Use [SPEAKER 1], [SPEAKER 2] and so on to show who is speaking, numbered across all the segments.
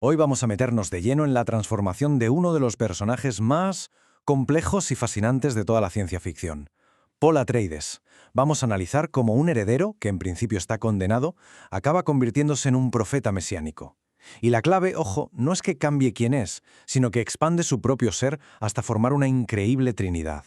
[SPEAKER 1] Hoy vamos a meternos de lleno en la transformación de uno de los personajes más complejos y fascinantes de toda la ciencia ficción, Paul Atreides. Vamos a analizar cómo un heredero, que en principio está condenado, acaba convirtiéndose en un profeta mesiánico. Y la clave, ojo, no es que cambie quién es, sino que expande su propio ser hasta formar una increíble trinidad.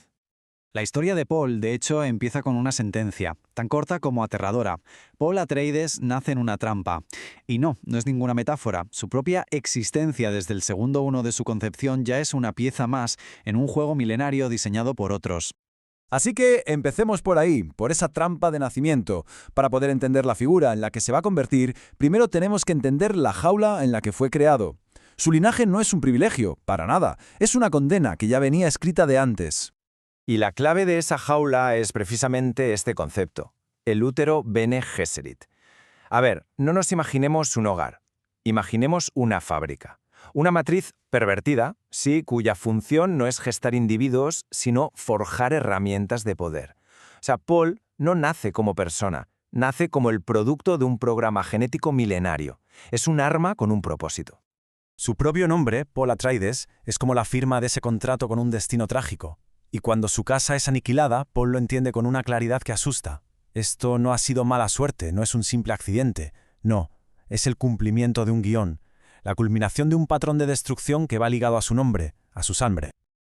[SPEAKER 2] La historia de Paul, de hecho, empieza con una sentencia, tan corta como aterradora. Paul Atreides nace en una trampa. Y no es ninguna metáfora. Su propia existencia desde el segundo uno de su concepción ya es una pieza más en un juego milenario diseñado por otros.
[SPEAKER 3] Así que empecemos por ahí, por esa trampa de nacimiento. Para poder entender la figura en la que se va a convertir, primero tenemos que entender la jaula en la que fue creado. Su linaje no es un privilegio, para nada, es una condena que ya venía escrita de antes.
[SPEAKER 4] Y la clave de esa jaula es precisamente este concepto, el útero Bene Gesserit. A ver, no nos imaginemos un hogar, imaginemos una fábrica. Una matriz pervertida, sí, cuya función no es gestar individuos, sino forjar herramientas de poder. O sea, Paul no nace como persona, nace como el producto de un programa genético milenario. Es un arma con un propósito.
[SPEAKER 3] Su propio nombre, Paul Atreides, es como la firma de ese contrato con un destino trágico. Y cuando su casa es aniquilada, Paul lo entiende con una claridad que asusta. Esto no ha sido mala suerte, no es un simple accidente. No, es el cumplimiento de un guión, la culminación de un patrón de destrucción que va ligado a su nombre, a su sangre.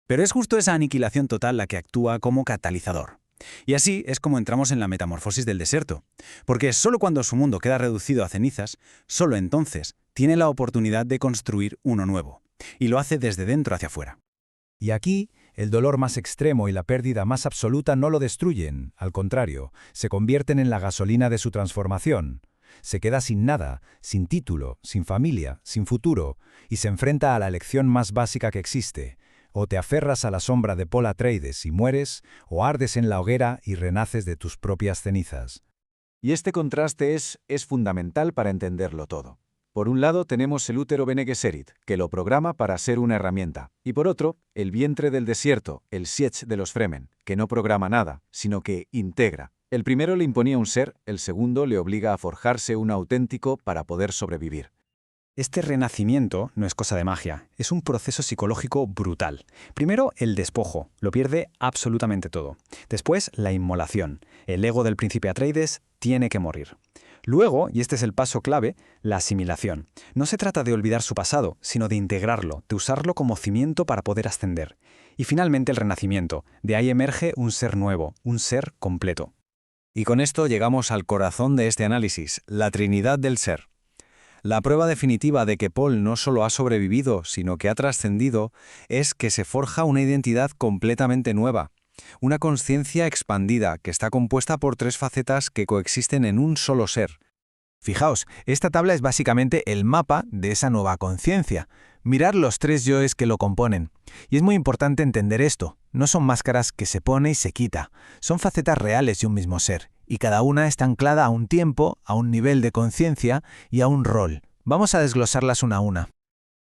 [SPEAKER 2] Pero es justo esa aniquilación total la que actúa como catalizador. Y así es como entramos en la metamorfosis del desierto. Porque solo cuando su mundo queda reducido a cenizas, solo entonces tiene la oportunidad de construir uno nuevo. Y lo hace desde dentro hacia afuera.
[SPEAKER 5] Y aquí, el dolor más extremo y la pérdida más absoluta no lo destruyen, al contrario, se convierten en la gasolina de su transformación. Se queda sin nada, sin título, sin familia, sin futuro, y se enfrenta a la elección más básica que existe. O te aferras a la sombra de Paul Atreides y mueres, o ardes en la hoguera y renaces de tus propias cenizas.
[SPEAKER 1] Y este contraste es fundamental para entenderlo todo. Por un lado tenemos el útero Bene Gesserit, que lo programa para ser una herramienta. Y por otro, el vientre del desierto, el Sietch de los Fremen, que no programa nada, sino que integra. El primero le imponía un ser, el segundo le obliga a forjarse un auténtico para poder sobrevivir.
[SPEAKER 2] Este renacimiento no es cosa de magia, es un proceso psicológico brutal. Primero, el despojo, lo pierde absolutamente todo. Después, la inmolación. El ego del príncipe Atreides tiene que morir. Luego, y este es el paso clave, la asimilación. No se trata de olvidar su pasado, sino de integrarlo, de usarlo como cimiento para poder ascender. Y finalmente el renacimiento. De ahí emerge un ser nuevo, un ser completo.
[SPEAKER 1] Y con esto llegamos al corazón de este análisis, la Trinidad del Ser. La prueba definitiva de que Paul no solo ha sobrevivido, sino que ha trascendido, es que se forja una identidad completamente nueva. Una consciencia expandida que está compuesta por tres facetas que coexisten en un solo ser. Fijaos, esta tabla es básicamente el mapa de esa nueva conciencia. Mirad los tres yoes que lo componen. Y es muy importante entender esto. No son máscaras que se pone y se quita. Son facetas reales de un mismo ser. Y cada una está anclada a un tiempo, a un nivel de conciencia y a un rol. Vamos a desglosarlas una a una.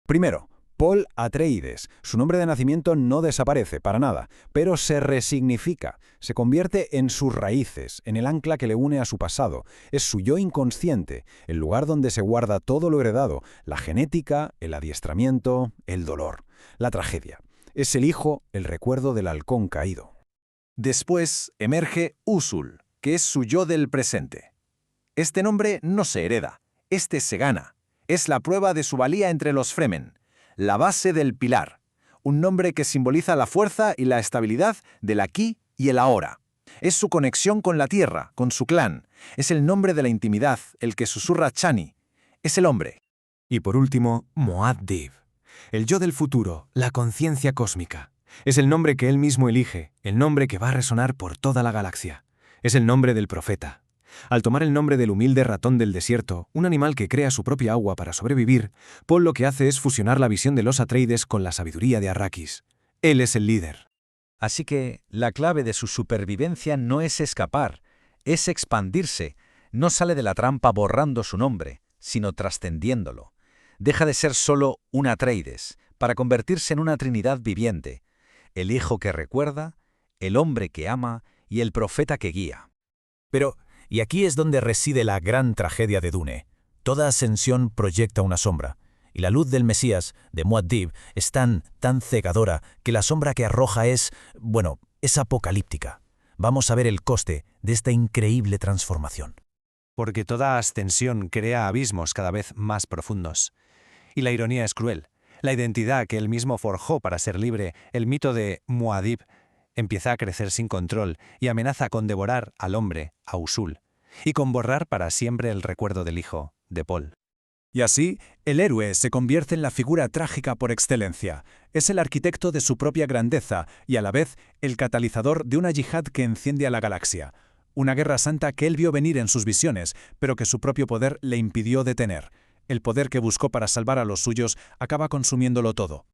[SPEAKER 3] Primero, Paul Atreides. Su nombre de nacimiento no desaparece para nada, pero se resignifica. Se convierte en sus raíces, en el ancla que le une a su pasado. Es su yo inconsciente, el lugar donde se guarda todo lo heredado, la genética, el adiestramiento, el dolor, la tragedia. Es el hijo, el recuerdo del halcón caído.
[SPEAKER 4] Después emerge Usul, que es su yo del presente. Este nombre no se hereda, este se gana. Es la prueba de su valía entre los Fremen, la base del pilar, un nombre que simboliza la fuerza y la estabilidad del aquí y el ahora. Es su conexión con la tierra, con su clan. Es el nombre de la intimidad, el que susurra Chani. Es el hombre.
[SPEAKER 1] Y por último, Muad'Dib, el yo del futuro, la conciencia cósmica. Es el nombre que él mismo elige, el nombre que va a resonar por toda la galaxia. Es el nombre del profeta. Al tomar el nombre del humilde ratón del desierto, un animal que crea su propia agua para sobrevivir, Paul lo que hace es fusionar la visión de los Atreides con la sabiduría de Arrakis. Él es el líder.
[SPEAKER 5] Así que la clave de su supervivencia no es escapar, es expandirse. No sale de la trampa borrando su nombre, sino trascendiéndolo. Deja de ser solo un Atreides, para convertirse en una trinidad viviente. El hijo que recuerda, el hombre que ama y el profeta que guía.
[SPEAKER 3] Pero, y aquí es donde reside la gran tragedia de Dune. Toda ascensión proyecta una sombra.
[SPEAKER 6] Y la luz del Mesías, de Muad'Dib, es tan cegadora que la sombra que arroja es apocalíptica. Vamos a ver el coste de esta increíble transformación.
[SPEAKER 4] Porque toda ascensión crea abismos cada vez más profundos. Y la ironía es cruel. La identidad que él mismo forjó para ser libre, el mito de Muad'Dib, empieza a crecer sin control y amenaza con devorar al hombre, a Usul, y con borrar para siempre el recuerdo del hijo, de Paul.
[SPEAKER 5] Y así, el héroe se convierte en la figura trágica por excelencia. Es el arquitecto de su propia grandeza y a la vez el catalizador de una yihad que enciende a la galaxia. Una guerra santa que él vio venir en sus visiones, pero que su propio poder le impidió detener. El poder que buscó para salvar a los suyos acaba consumiéndolo todo.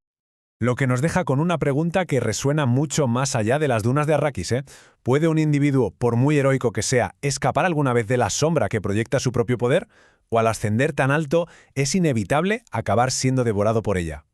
[SPEAKER 3] Lo que nos deja con una pregunta que resuena mucho más allá de las dunas de Arrakis, ¿eh? ¿Puede un individuo, por muy heroico que sea, escapar alguna vez de la sombra que proyecta su propio poder? ¿O al ascender tan alto es inevitable acabar siendo devorado por ella?